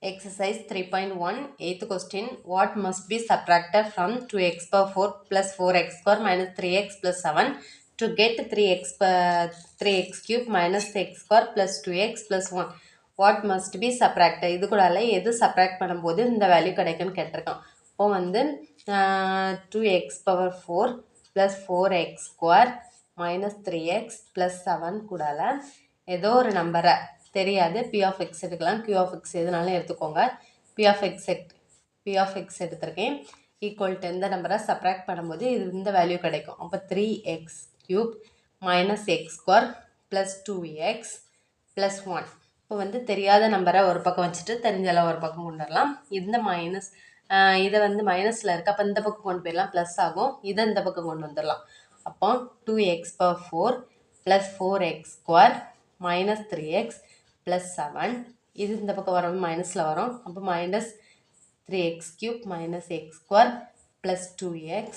Exercise 3.1, 8th question. What must be subtracted from 2x power 4 plus 4x square minus 3x plus 7 to get 3x cube minus x square plus 2x plus 1? What must be subtracted? இது கூடால எது subtract பண்ணும்போது இந்த value கிடைக்குன்னு கேட்டிருக்கான். இப்போ வந்து 2x power 4 plus 4x square minus 3x plus 7 கூடால ஏதோ ஒரு நம்பரை தெரியாது p of x எடுக்கலாம், q of x எதுனாலும் எடுத்துக்கோங்க. p of x எடுத்திருக்கேன். ஈக்குவல் டு இந்த நம்பரை சப்ராக்ட் பண்ணும்போது இது இந்த வேல்யூ கிடைக்கும். அப்போ 3x cube minus x square plus 2x plus 1. இப்போ வந்து தெரியாத நம்பரை ஒரு பக்கம் வச்சுட்டு தெரிஞ்செல்லாம் ஒரு பக்கம் கொண்டு வரலாம். இந்த மைனஸ் இதை வந்து மைனஸில் இருக்குது, அப்போ இந்த பக்கம் கொண்டு போயிடலாம், ப்ளஸ் ஆகும். இதை இந்த பக்கம் கொண்டு வந்துடலாம். அப்போ 2x power 4 plus 4x square minus 3x plus 7. இது இந்த பக்கம் வரும், மைனஸில் வரும். அப்போ minus 3x cube minus x square plus 2x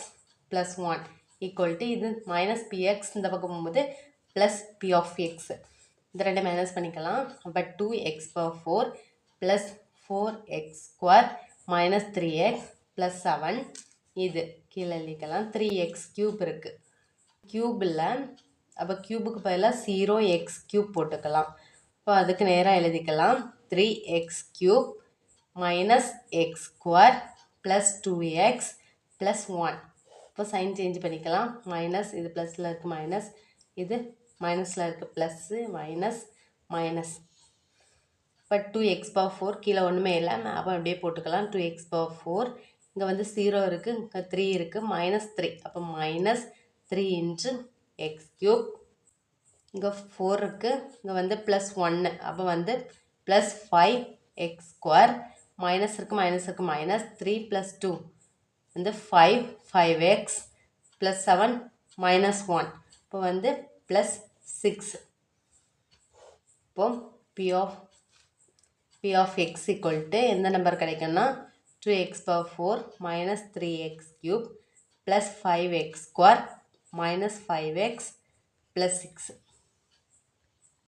plus 1 equal to இது மைனஸ் px இந்த பக்கம் போகும்போது plus p of x. இது ரெண்டு மைனஸ் பண்ணிக்கலாம். அப்போ 2x power 4 plus 4x square minus 3x plus 7. இது கீழே எழுதிக்கலாம். 3x cube இருக்குது க்யூபில், அப்போ க்யூபுக்கு பதிலாக 0x cube போட்டுக்கலாம். இப்போ அதுக்கு நேராக எழுதிக்கலாம். 3x cube minus x square plus 2x plus 1. இப்போ சைன் சேஞ்ச் பண்ணிக்கலாம். மைனஸ், இது ப்ளஸில் இருக்குது, மைனஸ், இது மைனஸில் இருக்குது, ப்ளஸ்ஸு மைனஸ் மைனஸ். இப்போ 2x power 4 கீழே ஒன்றுமே இல்லை, அப்போ அப்படியே போட்டுக்கலாம். 2x power 4 இங்கே வந்து 0 இருக்குது, இங்கே 3 இருக்குது, மைனஸ் 3. அப்போ மைனஸ் 3 into x cube. இங்கே 4 இருக்குது, இங்கே வந்து ப்ளஸ் 1, அப்போ வந்து ப்ளஸ் 5x square. மைனஸ் இருக்குது, மைனஸ் இருக்குது, மைனஸ் 3 ப்ளஸ் 2 வந்து 5x ப்ளஸ் 7 மைனஸ் 1. இப்போ வந்து ப்ளஸ் 6. இப்போ p of x equal to எந்த நம்பர் கிடைக்கும்னா 2x power 4 minus 3x cube plus 5x square minus 5x plus 6.